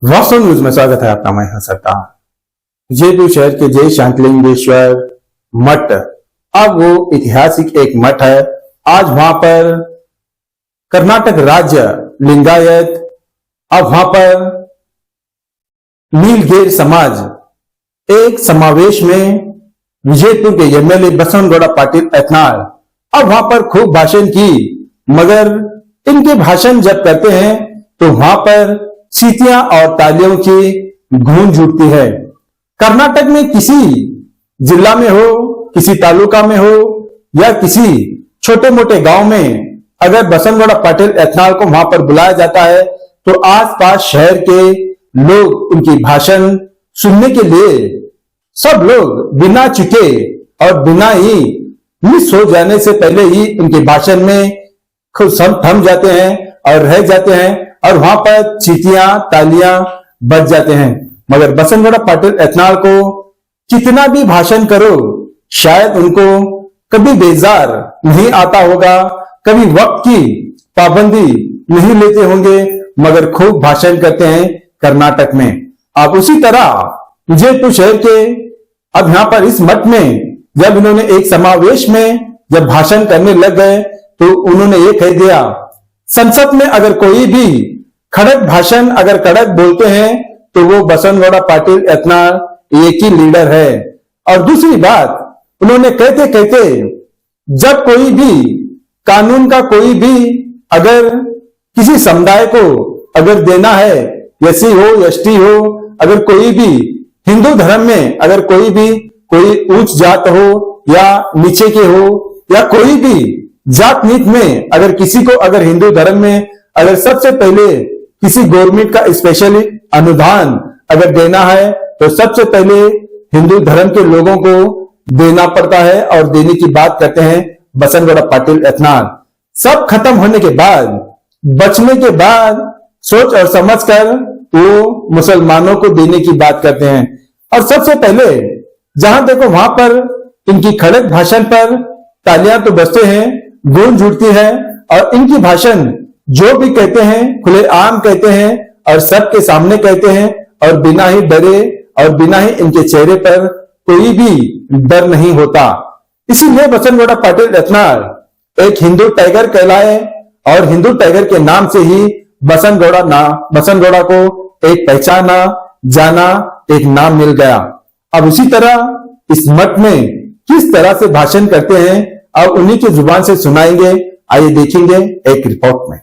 वास्तव न्यूज में स्वागत है आपका। मैं हूं सत्ता। विजयपुर शहर के जय शांतलिंगेश्वर मठ, अब वो ऐतिहासिक एक मठ है। आज वहां पर कर्नाटक राज्य लिंगायत, अब वहां पर नीलगेर समाज एक समावेश में विजयपुर के एमएलए बसवनगौड़ा पाटिल एथनाल अब वहां पर खूब भाषण की, मगर इनके भाषण जब करते हैं तो वहां पर सीटियां और तालियों की गूंज उठती है। कर्नाटक में किसी जिला में हो, किसी तालुका में हो या किसी छोटे मोटे गांव में अगर बसवनगौड़ा पाटिल एथनाल को वहां पर बुलाया जाता है तो आसपास शहर के लोग उनकी भाषण सुनने के लिए सब लोग बिना चुके और बिना ही मिस हो जाने से पहले ही उनके भाषण में खुद थम जाते हैं और रह जाते हैं और वहां पर चीटियां तालियां बज जाते हैं। मगर बसवनगौड़ा पाटिल एथनाल को कितना भी भाषण करो, शायद उनको कभी बेजार नहीं आता होगा, कभी वक्त की पाबंदी नहीं लेते होंगे, मगर खूब भाषण करते हैं कर्नाटक में। अब उसी तरह विजयपुर शहर के अब यहां पर इस मठ में जब इन्होंने एक समावेश में जब भाषण करने लग गए तो उन्होंने ये कह दिया, संसद में अगर कोई भी खड़क भाषण अगर कड़क बोलते हैं तो वो बसवनगौड़ा पाटिल एथनाल एक ही लीडर है। और दूसरी बात, उन्होंने कहते कहते जब कोई भी कानून का कोई भी अगर किसी समुदाय को अगर देना है, एससी हो एसटी हो, अगर कोई भी हिंदू धर्म में अगर कोई भी कोई उच्च जात हो या नीचे के हो या कोई भी जात नीत में अगर किसी को अगर हिंदू धर्म में अगर सबसे पहले किसी गवर्नमेंट का स्पेशली अनुदान अगर देना है तो सबसे पहले हिंदू धर्म के लोगों को देना पड़ता है और देने की बात करते हैं बसवनगौड़ा पाटिल एथनाल। सब खत्म होने के बाद, बचने के बाद सोच और समझकर वो मुसलमानों को देने की बात करते हैं। और सबसे पहले जहां देखो वहां पर इनकी खड़क भाषण पर तालियां तो बजते हैं, गूंज उठती है और इनकी भाषण जो भी कहते हैं खुलेआम कहते हैं और सबके सामने कहते हैं और बिना ही डरे और बिना ही इनके चेहरे पर कोई भी डर नहीं होता। इसीलिए बसवनगौड़ा पाटिल एथनाल एक हिंदू टाइगर कहलाए और हिंदू टाइगर के नाम से ही बसवनगौड़ा को एक पहचाना जाना एक नाम मिल गया। अब उसी तरह इस मठ में किस तरह से भाषण करते हैं अब उन्हीं की जुबान से सुनाएंगे। आइए देखेंगे एक रिपोर्ट में।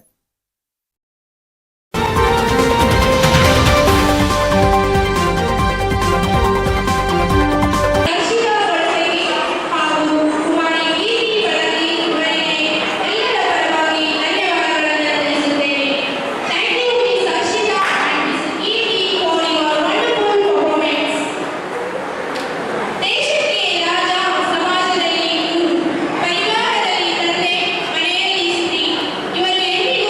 Your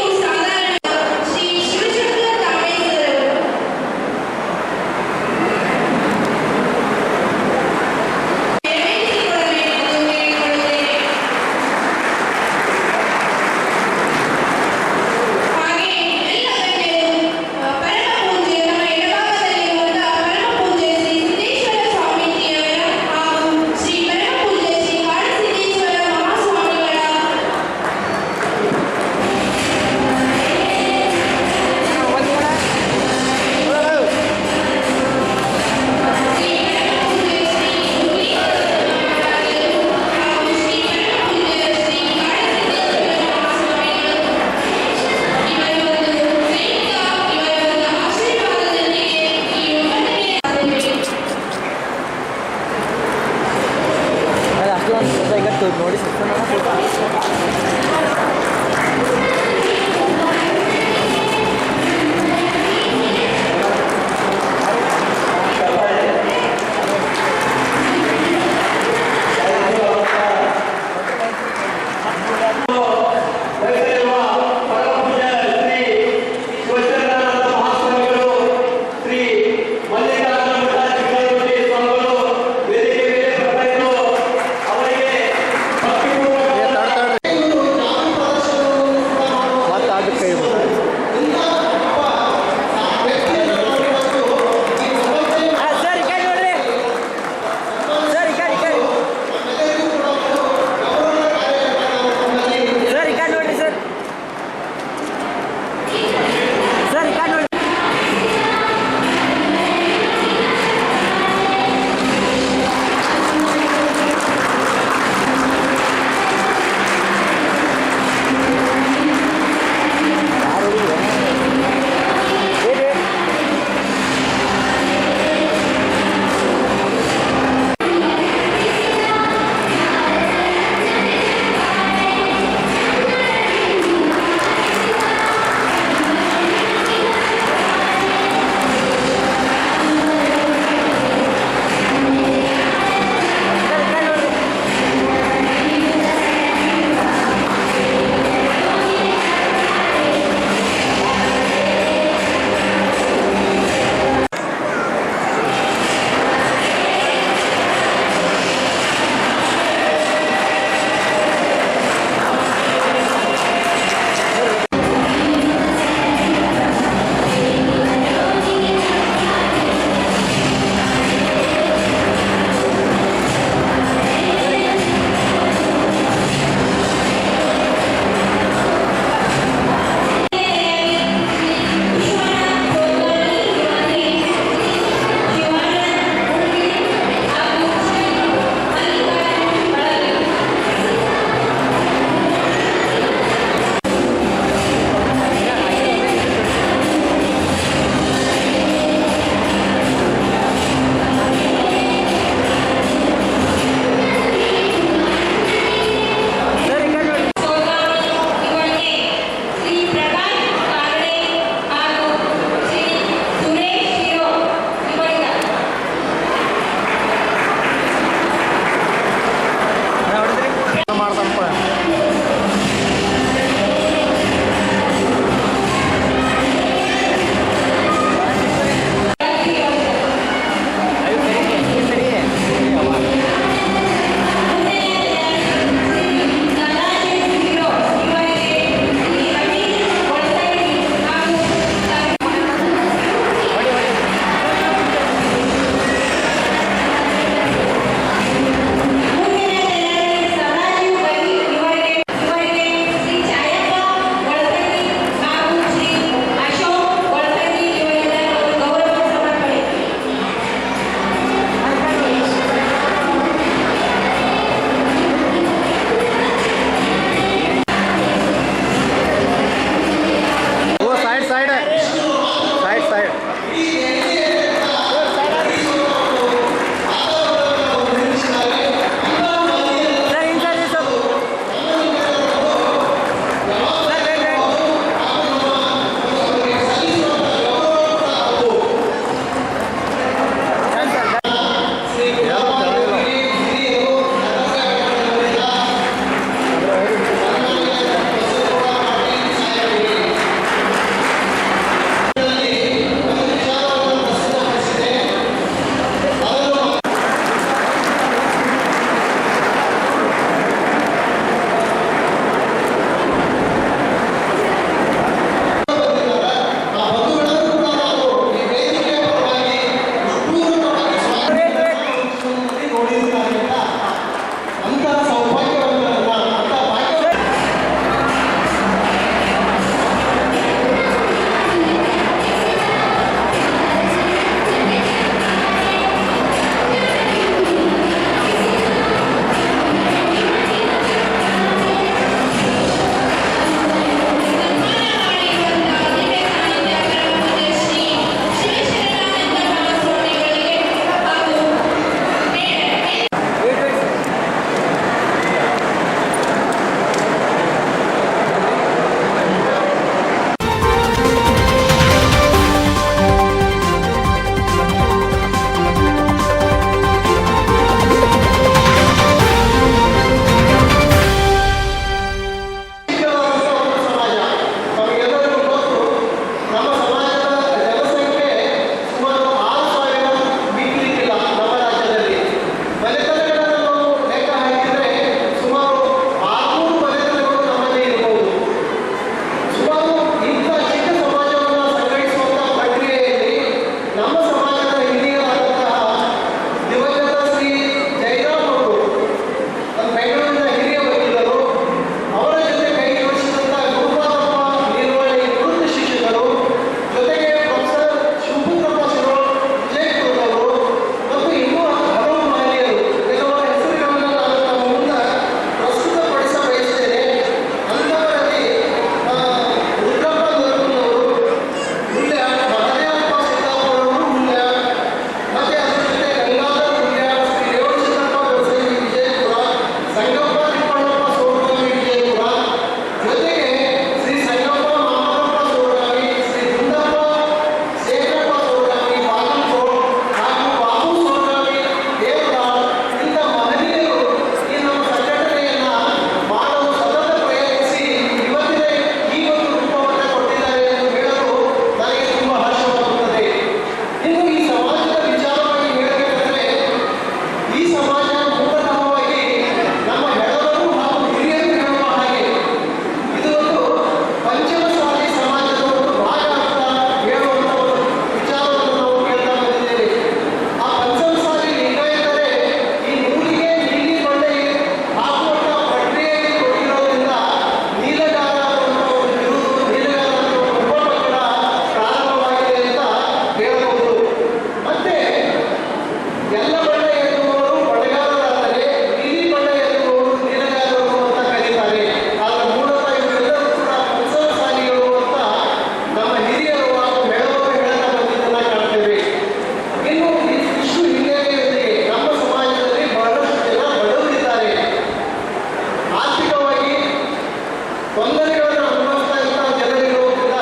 ತೊಂದರೆಗಳನ್ನು ಅನುಭವಿಸ್ತಾ ಇದ್ದ ಜನರಿರೋದ್ರಿಂದ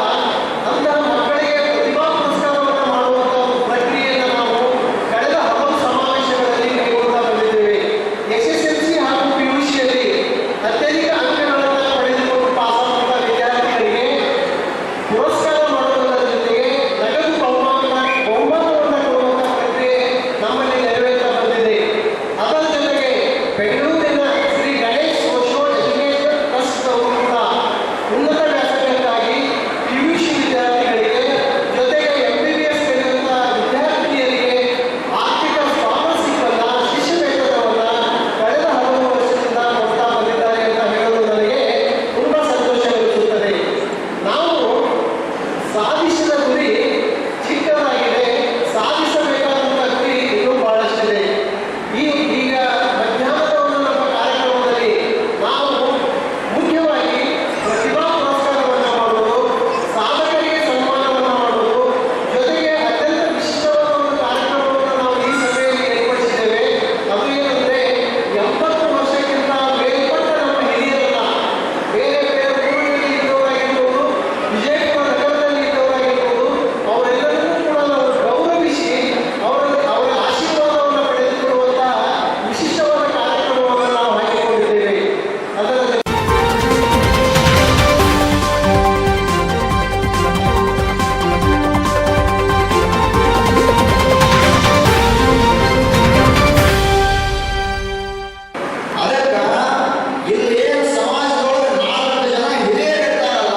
ಅಂತಹ ಮಕ್ಕಳಿಗೆ ಪ್ರತಿಭಾ ಪುರಸ್ಕಾರವನ್ನು ಮಾಡುವಂತಹ ಒಂದು ಪ್ರಕ್ರಿಯೆಯನ್ನು ನಾವು ಕಳೆದ ಹಲವು ಸಮಾವೇಶಗಳಲ್ಲಿ ಕೈಗೊಳ್ಳುತ್ತಾ ಬಂದಿದ್ದೇವೆ. ಎಸ್ಎಸ್ಎಲ್ಸಿ ಹಾಗೂ ಪಿಯುಸಿಯಲ್ಲಿ ಅತ್ಯಧಿಕ ಅಂಕಗಳನ್ನು ಪಡೆದುಕೊಂಡು ಪಾಸಾದಂತಹ ವಿದ್ಯಾರ್ಥಿಗಳಿಗೆ ಪುರಸ್ಕಾರ ಮಾಡುವುದರ ಜೊತೆಗೆ ನಗದು ಬಹುಮಾನವನ್ನು ಕೊಡುವಂತಹ ಪ್ರಕ್ರಿಯೆ ನಮ್ಮಲ್ಲಿ ನೆರವೇರ್ತಾ ಬಂದಿದೆ. ಅದರ ಜೊತೆಗೆ ಬೆಂಗಳೂರಿನ ಶ್ರೀ ಗಣೇಶ್ ಓಶೋ ಎಜುಕೇಶನ್ ಟ್ರಸ್ಟ್ ಅವರು ಕೂಡ ಉನ್ನತ ವ್ಯಾಸಂಗಕ್ಕಾಗಿ ಪಿಯುಸಿ ವಿದ್ಯಾರ್ಥಿಗಳಿಗೆ ಜೊತೆಗೆ MBBS ಕಲಿಯುವಂತಹ ವಿದ್ಯಾರ್ಥಿನಿಯರಿಗೆ ಆರ್ಥಿಕ ಸ್ಕಾಲರ್ಶಿಪ್ ಅನ್ನ ಶಿಷ್ಯ ವೇತನವನ್ನ ಕಳೆದ ಹಲವು ವರ್ಷದಿಂದ ಕೊಡ್ತಾ ಬಂದಿದ್ದಾರೆ ಅಂತ ಹೇಳಲು ನನಗೆ ತುಂಬಾ ಸಂತೋಷವೆನಿಸುತ್ತದೆ. ನಾವು ಸಾಧಿಸಿದ ಗುರಿ ಚಿಕ್ಕದಾಗಿದೆ, ಸಾಧಿಸಬೇಕಾದಂತಹ ಗುರಿ ಇನ್ನೂ ಬಹಳಷ್ಟಿದೆ. ಈಗ ಮಧ್ಯಾಹ್ನದ ಒಂದು ನಮ್ಮ ಕಾರ್ಯಕ್ರಮದಲ್ಲಿ ನಾವು ಮುಖ್ಯವಾಗಿ ಪ್ರತಿಭಾ ಪುರಸ್ಕಾರವನ್ನು ಮಾಡುವುದು, ಸಾಧಕರಿಗೆ ಸನ್ಮಾನವನ್ನು ಮಾಡುವುದು, ಜೊತೆಗೆ ಅತ್ಯಂತ ವಿಶಿಷ್ಟವಾದ ಒಂದು ಕಾರ್ಯಕ್ರಮವನ್ನು ನಾವು ಈ ಸಭೆಯಲ್ಲಿ ಏರ್ಪಡಿಸಿದ್ದೇವೆ. ಅದು ಏನಂದ್ರೆ 80 ವರ್ಷಕ್ಕಿಂತ ಮೇಲ್ಪಟ್ಟ ನಮ್ಮ ಹಿರಿಯರನ್ನ ಬೇರೆ ಬೇರೆ ಊರಿನಲ್ಲಿ ಇದ್ದವರಾಗಿರ್ಬೋದು, ವಿಜಯಪುರ ನಗರದಲ್ಲಿ ಇದ್ದವರಾಗಿರ್ಬೋದು, ಅವರೆಲ್ಲರನ್ನೂ ಕೂಡ ನಾವು ಗೌರವಿಸಿ ಅವರ ಆಶೀರ್ವಾದವನ್ನು ಪಡೆದುಕೊಳ್ಳುವಂತಹ ವಿಶಿಷ್ಟವಾದ ಕಾರ್ಯಕ್ರಮವನ್ನು ನಾವು ಹಾಕಿಕೊಂಡಿದ್ದೇವೆ. ಅದರ ಅದಕ್ಕ ಇಲ್ಲೇನು ಸಮಾಜದೊಳಗೆ 4 ಜನ ಹಿರಿಯರು ಇರ್ತಾರಲ್ಲ,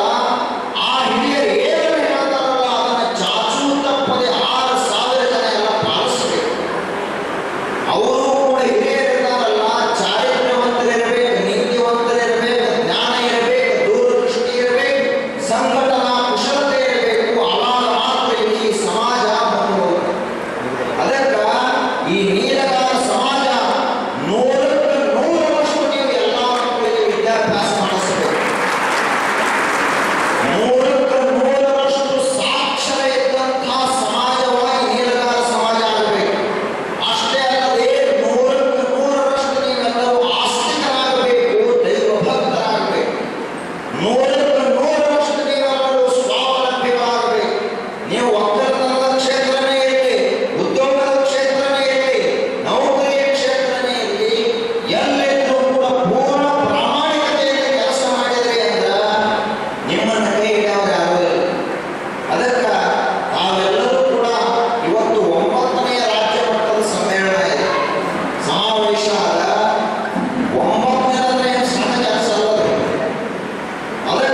ಆ ಹಿರಿಯರು ಏನು ಹೇಳ್ತಾರಲ್ಲ ಅದನ್ನ ಚಾಚೂ ತಪ್ಪದೆ 6,000 ಜನ ಎಲ್ಲ ಪಾಲಿಸ್ಬೇಕು. ಅವರು ಕೂಡ ಹಿರಿಯರು ಇರ್ತಾರಲ್ಲ, ಚಾರಿತ್ರ್ಯವಂತರಿರಬೇಕು, ನೀತಿವಂತರಿರಬೇಕು, ಜ್ಞಾನ ಇರಬೇಕು, ದೂರದೃಷ್ಟಿ ಇರಬೇಕು, ಸಂಘಟನಾ ಕುಶಲತೆ ಇರಬೇಕು. ಅವಾಗ ಮಾತ್ರ ಈ ಸಮಾಜ ಮುಂದೆ ಹೋಗುತ್ತೆ. ಅದಕ್ಕ ಈ ನೀಲಗಾರ ಸಮಾಜ 100ಕ್ಕೆ 100ರಷ್ಟು ನೀವು ಎಲ್ಲ ಮಕ್ಕಳಿಗೆ ವಿದ್ಯಾಭ್ಯಾಸ ಮಾಡಿಸಬೇಕು. 100ಕ್ಕೆ 100ರಷ್ಟು ಸಾಕ್ಷರ ಇದ್ದಂತಹ ಸಮಾಜವಾಗಿ ನೀಲಗಾರ ಸಮಾಜ ಆಗಬೇಕು. ಅಷ್ಟೇ ಅಲ್ಲದೆ 100ಕ್ಕೆ 100ರಷ್ಟು ನೀವೆಲ್ಲರೂ ಆಸ್ತಿಕರಾಗಬೇಕು, ದೈವಭಕ್ತರಾಗಬೇಕು. 100ಕ್ಕೆ 100ರಷ್ಟು ನೀವೆಲ್ಲರೂ ಸ್ವಾವಲಂಬಿಗಳಾಗಬೇಕು. ನೀವು ಒಕ್ಕಲತನದ ಕ್ಷೇತ್ರನೇ ಇರಲಿ, ಉದ್ಯೋಗದ ಕ್ಷೇತ್ರನೇ ಇರಲಿ, ನೌಕರಿಯ ಕ್ಷೇತ್ರನೇ ಇರಲಿ, ಎಲ್ಲಿದ್ರೂ ಕೂಡ ಪೂರ್ಣ ಪ್ರಾಮಾಣಿಕತೆಯಿಂದ ಕೆಲಸ ಮಾಡಿದ್ರಿ ಅಂದ್ರೆ ನಿಮ್ಮನ್ನ ಕೈ ಹಿಡಿಯೋರು ಯಾರೂ ಇಲ್ಲ. ಅದಕ್ಕೆ ತಾವೆಲ್ಲರೂ ಕೂಡ ಇವತ್ತು 9ನೇ ರಾಜ್ಯ ಮಟ್ಟದ ಸಮ್ಮೇಳನ ಇದೆ, ಸಮಾವೇಶ ಅದ. 9ನೇ ಸಣ್ಣ ಕೆಲಸ ಅಲ್ಲ. ಅದಕ್ಕೆ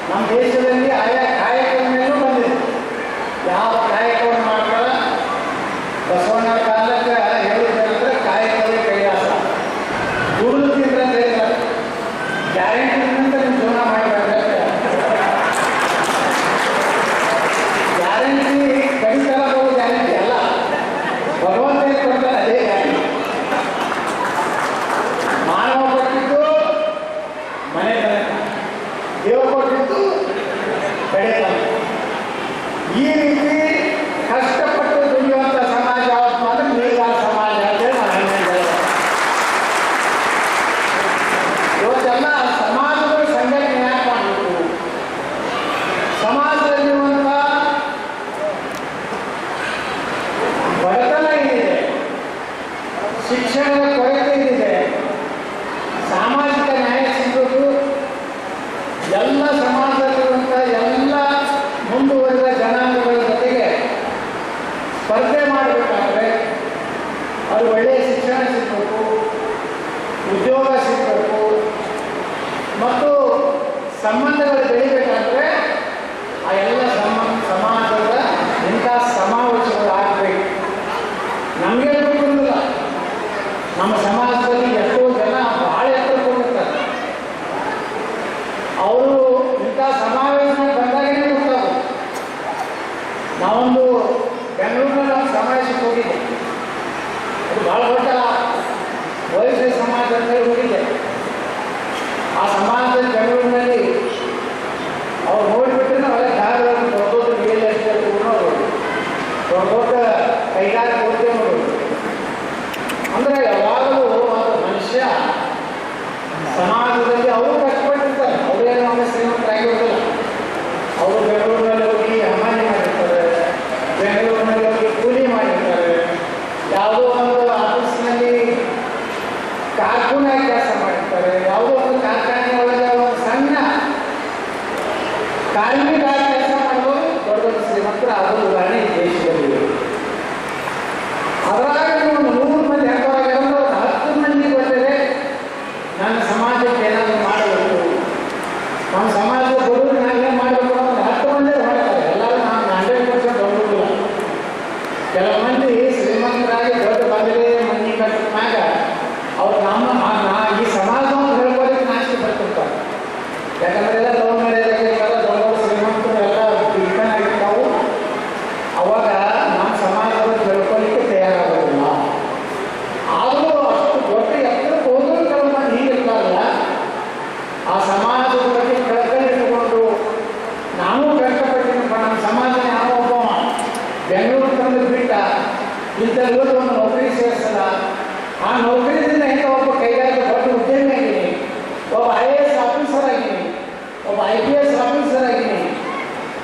ನಮ್ಮ ದೇಶದಲ್ಲಿ ಆಯಾ ಕಾಯಕದ ಮೇಲೂ ಬಂದಿದೆ. ಯಾವ ಕಾಯಕವನ್ನು ಮಾಡ್ತಾರ, ಬಸವಣ್ಣ ಕಾಲಕ್ಕೆ ಹೇಳಿದ್ರೆ ಕಾಯಕವೇ ಕೈಲಾಸ, ದುಡಿದು ತಿಂದ್ರೆ ಅಂತ ಹೇಳಿದ್ದಾರೆ. ಗ್ಯಾರಂಟಿ ಅಂತ ನೀವು ಜೀವನ ಮಾಡಬೇಕಂದ್ರೆ ಗ್ಯಾರಂಟಿ ಕಡಿತರ ಹೋಗೋ ಗ್ಯಾರಂಟಿ ಅಲ್ಲ, ಭಗವಂತ ಕೊಡ್ತಾರೆ ಅದೇ ಗ್ಯಾರಂಟಿ. ಮಾನವ ಕೊಟ್ಟಿದ್ದು ಮನೆ ತನಕ, ದೇವ ಕೊಟ್ಟಿದ್ದು ಕಡೆ ತನಕ. ಈ ರೀತಿ ಕಷ್ಟಪಟ್ಟು ದುಡಿಯುವಂಥ ಸಮಾಜ ಯಾವತ್ತು ಅಂದ್ರೆ ಮೇಲ್ಗಾಲ ಸಮಾಜ ಅಂತೇಳಿ ನಾನು ಹೇಳ್ತೇನೆ. ಇವತ್ತೆಲ್ಲ ಸಮಾಜದ ಸಂಘಟನೆ ಯಾಕೆ ಮಾಡಬೇಕು? ಸಮಾಜದಲ್ಲಿರುವಂಥ ಬಡತನ ಏನಿದೆ, ಶಿಕ್ಷಣದ ಕೊರತೆ ಏನಿದೆ, ಸಾಮಾಜಿಕ ನ್ಯಾಯ ಸಿಗೋದು, ಎಲ್ಲ ಸಮಾಜದಲ್ಲಿರುವಂಥ ಎಲ್ಲ ಮುಂದುವರಿದ ಜನಾಂಗಗಳ ಜೊತೆಗೆ ಸ್ಪರ್ಧೆ ಮಾಡಬೇಕಾದ್ರೆ ಅದು ಒಳ್ಳೆಯ ಶಿಕ್ಷಣ ಸಿಗಬೇಕು, ಉದ್ಯೋಗ ಸಿಗಬೇಕು, ಮತ್ತು ಸಂಬಂಧಗಳು ಬೆಳಿಬೇಕಾದ್ರೆ ಆ ಎಲ್ಲ ಸಮಾಜದ ಇಂಥ ಸಮಾವೇಶಗಳು ಆಗಬೇಕು. ನಮಗೆ ಗೊತ್ತಿಲ್ಲ, ನಮ್ಮ ಸಮಾಜದಲ್ಲಿ ಎಷ್ಟೋ ಜನ ಭಾಳ ಎತ್ತರ ಹೋಗಿರ್ತಾರೆ. ಅವರು ಇಂಥ ಸಮಾವೇಶ ಬಂದಾಗೇ ಗೊತ್ತಾಗುತ್ತೆ. ನಾವೊಂದು ಬೆಂಗಳೂರಿನಲ್ಲಿ ಒಂದು ಸಮಾವೇಶಕ್ಕೆ ಹೋಗಿದ್ದೆ. ಅದು ಭಾಳ ದೊಡ್ಡ ವಯಸ್ಸಿನ ಸಮಾಜ ಅಂತ ಹೇಳಿ ಹೋಗಿದ್ದೆ. ಆ ಸಮಾಜದಲ್ಲಿ ಬೆಂಗಳೂರಿನಲ್ಲಿ ಅವ್ರು ನೋಡಿಬಿಟ್ರೆ ನಾವೆಲ್ಲ ಜಾಗಗಳನ್ನು ದೊಡ್ಡ ದೊಡ್ಡ ರಿಯಲ್ ಎಸ್ಟೇಟ್ ನೋಡೋದು, ದೊಡ್ಡ ದೊಡ್ಡ ಕೈಗಾರಿಕೆ ಉದ್ಯಮ ನೋಡೋದು. ಅಂದರೆ ಯಾವಾಗಲೂ ಒಂದು ಮನುಷ್ಯ ಸಮಾಜದಲ್ಲಿ ಅವರು ಕಷ್ಟಪಟ್ಟಿರ್ತಾರೆ. ಅವರೇನು ನಮ್ಮ ಶ್ರೀಮಂತರಾಗಿರೋದಿಲ್ಲ. ಅವರು ಬೆಂಗಳೂರಿನಲ್ಲಿ ಹೋಗಿ ಹಮಾಲಿ ಮಾಡಿರ್ತಾರೆ, ಬೆಂಗಳೂರಿನಲ್ಲಿ ಹೋಗಿ ಕೂಲಿ ಮಾಡಿರ್ತಾರೆ, ಯಾವುದೋ ಒಂದು ಆಫೀಸ್ನಲ್ಲಿ ಕಾರ್ಖಾನೆ ಕೆಲಸ ಮಾಡಿರ್ತಾರೆ, ಯಾವುದೋ ಒಂದು ಕಾರ್ಖಾನೆ ಒಳಗೆ ಒಂದು ಸಣ್ಣ ಕಾರ್ಮಿಕ ಕೆಲಸ ಮಾಡೋದು ದೊಡ್ಡ ದೊಡ್ಡ ಶ್ರೀಮಂತರು ಅದರ ಉದಾಹರಣೆ ಈ ದೇಶದಲ್ಲಿ. ಅದರಾಗ ಒಂದು 100 ಮಂದಿ ಹೆಂಗವರಾಗಿರೋ ಒಂದು 10 ಮಂದಿ ಬಂದರೆ ನನ್ನ ಸಮಾಜಕ್ಕೆ ಏನಾದರೂ ಮಾಡಬೇಕು, ನಮ್ಮ ಸಮಾಜದ ಬಡವರು ನಾವೇನು ಮಾಡಬೇಕು ಅನ್ನೋದು 10 ಮಂದಿ ಮಾಡ್ತಾರೆ. ಎಲ್ಲರೂ ನಾವು 100% ಬಡವರಿಲ್ಲ. ಕೆಲವು ಮಂದಿ ಶ್ರೀಮಂತರಾಗಿ ದೊಡ್ಡ ಬಂದರೆ ಮನೆ ಕಟ್ಟಿದ ಮ್ಯಾಗ ಅವ್ರು ಈ ಸಮಾಜವನ್ನು ಹೇಳ್ಕೊಳ್ಳಿಕ್ಕೆ ನಾಚಿಕೆ ಬರ್ತಿರ್ತಾರೆ. ಯಾಕಂದ್ರೆ ಎಲ್ಲ ಲವ್ ಮ್ಯಾರೇಜ್ ಆಗಿರ್ತಾರೆ, ದೊಡ್ಡ ದೊಡ್ಡ ಶ್ರೀಮಂತರು ಎಲ್ಲ ಡಿಪೆಂಡ್ ಆಗಿರ್ತಾವು. ಅವಾಗ ನಮ್ಮ ಸಮಾಜವನ್ನು ತಿಳ್ಕೊಳ್ಳಿಕ್ಕೆ ತಯಾರಾಗೋದಿಲ್ಲ. ಆದರೂ ಅಷ್ಟು ದೊಡ್ಡ ಎತ್ತರಕ್ಕೆ ಹೋಗೋದು ಕೆಲವು ಮಂದಿ ಹೀಗಿರ್ತಾರಲ್ಲ, ಆ ಸಮಾಜದ ಬಗ್ಗೆ ಕಳ್ಕಳಿ ಇಟ್ಕೊಂಡು ನಾವು ಕಷ್ಟಪಟ್ಟಿನಪ್ಪ, ನಮ್ಮ ಸಮಾಜ ಯಾವ ಒಬ್ಬ ಬೆಂಗಳೂರು ತಂದು ಬಿಟ್ಟ ಇಂಥವ್ರು ಒಂದು ನೌಕರಿ ಸೇರಿಸಲ್ಲ, ಆ ನೌಕರಿಯಿಂದ ಹೆಂಗೆ ಒಬ್ಬ ಕೈಗಾರಿಕೆ ದೊಡ್ಡ ಉದ್ಯಮಿ ಆಗೀನಿ, ಒಬ್ಬ IAS ಆಫೀಸರ್ ಆಗೀನಿ, ಒಬ್ಬ IPS ಆಫೀಸರ್ ಆಗೀನಿ,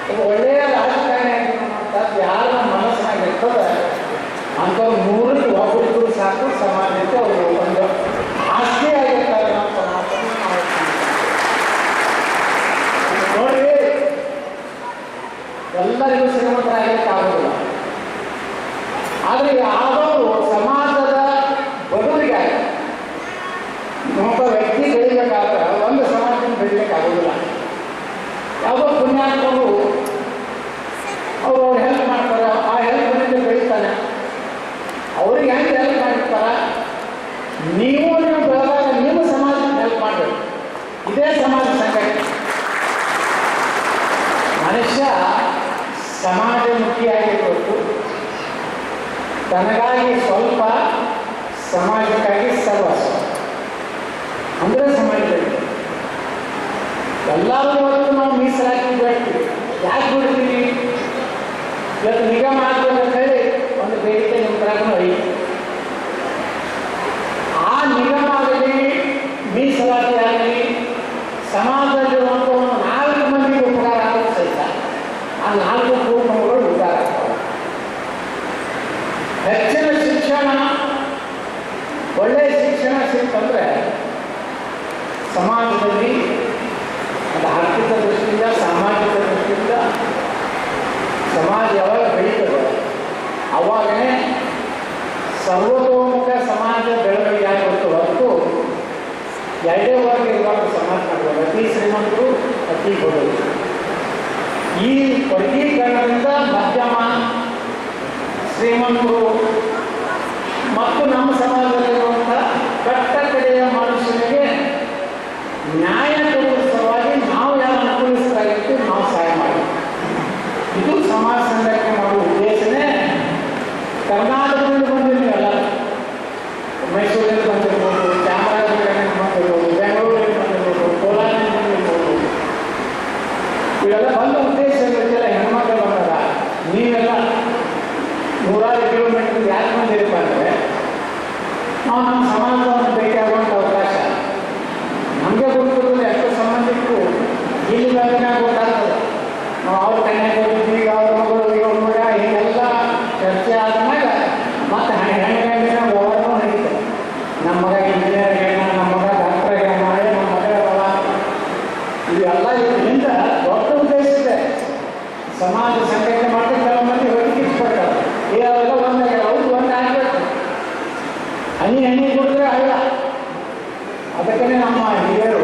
ಒಬ್ಬ ಒಳ್ಳೆಯ ರಾಜಕಾರಣಿ ಆಗೀನಿ ಅನ್ನೋಂಥದ್ದು ಯಾರು ನಮ್ಮ ಮನಸ್ಸಿನಾಗ ಇರ್ತದೆ ಅಂಥವ್ರು 100ಕ್ಕೆ ಒಬ್ಬರಿಗೂ ಸಾಕು ಸಮಾಜಕ್ಕೆ ಅವರು ಒಂದು ಆಸ್ತಿ ಆಗಿರ್ತಾರೆ. ನಮ್ಮ ಸಮಾಜವನ್ನು ನೋಡ್ರಿ, ಎಲ್ಲರಿಗೂ ಶ್ರೀಮಂತರಾಗಲಿಕ್ಕೆ ಆಗೋದಿಲ್ಲ. ಆದರೆ ಯಾವ್ದಾದ್ರು ಸಮಾಜದ ಬಡವರಿಗಾಗಿ ಒಬ್ಬ ವ್ಯಕ್ತಿ ಬೆಳಿಬೇಕಾದ್ರೆ ಒಂದು ಸಮಾಜವನ್ನು ಬೆಳಿಲಿಕ್ಕಾಗೋದಿಲ್ಲ. ಯಾವುದೋ ಪುಣ್ಯಾತ್ಮರು ಅವರು ಹೆಲ್ಪ್ ಮಾಡ್ತಾರೆ, ಆ ಹೆಲ್ಪ್ನಿಂದ ಬೆಳೀತಾನೆ. ಅವ್ರಿಗೆ ಹೆಂಗೆ ಹೆಲ್ಪ್ ಮಾಡಿರ್ತಾರ, ನೀವು ಬೆಳೆದಾಗ ನೀವು ಸಮಾಜಕ್ಕೆ ಹೆಲ್ಪ್ ಮಾಡಬೇಕು. ಇದೇ ಸಮಾಜ ಸಂಘಟನೆ. ಮನುಷ್ಯ ಸಮಾಜಮುಖಿಯಾಗಿರಬೇಕು, ತನಗಾಗಿ ಸ್ವಲ್ಪ, ಸಮಾಜಕ್ಕಾಗಿ ಸರ್ವಸ್ವ ಅಂದರೆ ಸಮಾಜದಲ್ಲಿ ಎಲ್ಲರೂ ಇವತ್ತು ನಾವು ಮೀಸಲಾತಿ ಬಿಡ್ತೀವಿ. ಯಾಕೆ ಬಿಡ್ತೀವಿ? ಇವತ್ತು ನಿಗಮ ಆಗಬೇಕಂತ ಹೇಳಿ ಒಂದು ಬೇಡಿಕೆ ನಿಮ್ಮ ತರಗೂ ಐತಿ. ಆ ನಿಗಮ ಆಗಲಿ, ಮೀಸಲಾತಿ ಆಗಲಿ, ಸಮಾಜದಲ್ಲಿರುವಂಥ ಒಂದು 4 ಮಂದಿಗೆ ಉಪಕಾರ ಆಗೋದು ಸಹಿತ ಆ 4 ಕುಟುಂಬಗಳು ಉದ್ಧಾರ ಆಗ್ತವೆ. ಹೆಚ್ಚಿನ ಶಿಕ್ಷಣ, ಒಳ್ಳೆಯ ಶಿಕ್ಷಣ ಸಿಕ್ತಂದ್ರೆ ಸಮಾಜದಲ್ಲಿ ಅದು ಆರ್ಥಿಕ ದೃಷ್ಟಿಯಿಂದ, ಸಾಮಾಜಿಕ ದೃಷ್ಟಿಯಿಂದ ಸಮಾಜ ಯಾವಾಗ ಬೆಳೀತದೆ ಅವಾಗನೇ ಸರ್ವತೋಮುಖ ಸಮಾಜ ಬೆಳವಣಿಗೆ ಆಗಿರುತ್ತೆ. ಹೊರತು ಎರಡೇ ವರ್ಗ ಇರುವಾಗ ಸಮಾಜ ಮಾಡ್ಬೋದು. ಅತಿ ಶ್ರೀಮಂತರು, ಅತಿ ಬಡವರು. ಈ ವರ್ಗೀಕರಣದಿಂದ ಮಧ್ಯಮ, ಶ್ರೀಮಂತರು ಮತ್ತು ನಮ್ಮ ಸಮಾಜದಲ್ಲಿರುವಂಥ ಕಟ್ಟ ಕಡೆಯ ಮನುಷ್ಯನಿಗೆ ನ್ಯಾಯ ಕೊಡುವ ಸಲುವಾಗಿ ನಾವು ಯಾರು ಅನುಕೂಲಿಸ್ತಾಗಿತ್ತು ನಾವು ಸಹಾಯ ಮಾಡಿ, ಇದು ಸಮಾಜ ಸಂಘಟನೆ ಮಾಡುವ ಉದ್ದೇಶನೇ. ಕರ್ನಾಟಕದಲ್ಲಿ ಬಂದಿದ್ದೀವಲ್ಲ, ಮೈಸೂರಲ್ಲಿ ಬಂದಿರ್ಬೋದು, ಚಾಮರಾಜನಗರದಲ್ಲಿ ಬಂದಿರ್ಬೋದು, ಬೆಂಗಳೂರಲ್ಲಿ ಬಂದಿರ್ಬೋದು, ಕೋಲಾರಲ್ಲಿ ಬಂದಿರ್ಬೋದು, ಇವೆಲ್ಲ ಬಂದ ಉದ್ದೇಶ ಇರುತ್ತಲ್ಲ. ಹೆಣ್ಮಕ್ಳು ಬಂದಾಗ ನೀವೆಲ್ಲ ನೂರಾರು ಕಿಲೋಮೀಟರ್ ಯಾಕೆ ಬಂದಿರಪ್ಪ ಅಂದರೆ ನಾವು ನಮ್ಮ ಸಮಾಜವನ್ನು ಭೇಟಿಯಾಗುವಂಥ ಅವಕಾಶ ನಮಗೆ ಗೊತ್ತಿರೋದು. ಎಷ್ಟು ಸಂಬಂಧಿಕರು ಇಲ್ಲಿ ಬಂದಾಗ ಗೊತ್ತಾಗ್ತದೆ. ನಾವು ಅವ್ರ ಕನ್ಯಾಗ ಹೋಗಿದ್ವಿ, ಅವ್ರ ಮಗಳು ಇವ್ರ ಮಗ, ಹೀಗೆಲ್ಲ ಚರ್ಚೆ ಆದಾಗ ಮತ್ತೆ ಹೆಣ್ಣಿನ ವ್ಯವಹಾರನೂ ನಡೀತದೆ. ನಮ್ಮ ಮಗ ಇಂಜಿನಿಯರ್ ಹೇಳ, ನಮ್ಮ ಮಗ ಡಾಕ್ಟರ್ ಹೇಳ ಮಾಡಿ, ನಮ್ಮ ಮಗ ಇವೆಲ್ಲ ಇದರಿಂದ ದೊಡ್ಡ ಉದ್ದೇಶ ಇದೆ. ಸಮಾಜ ಸಂಘಟನೆ ಮಾಡಿ ಕೆಲವು ಮಂದಿ ಹೊರಗೆ ಇಷ್ಟಪಡ್ತಾರೆ. ಅವೆಲ್ಲ ಒಂದಾಗ್ಯಾರ, ಅವ್ರು ಒಂದಾಗಬೇಕು. ಹನಿ ಕೊಡಿದ್ರೆ ಅಲ್ಲ. ಅದಕ್ಕೆ ನಮ್ಮ ಹಿರಿಯರು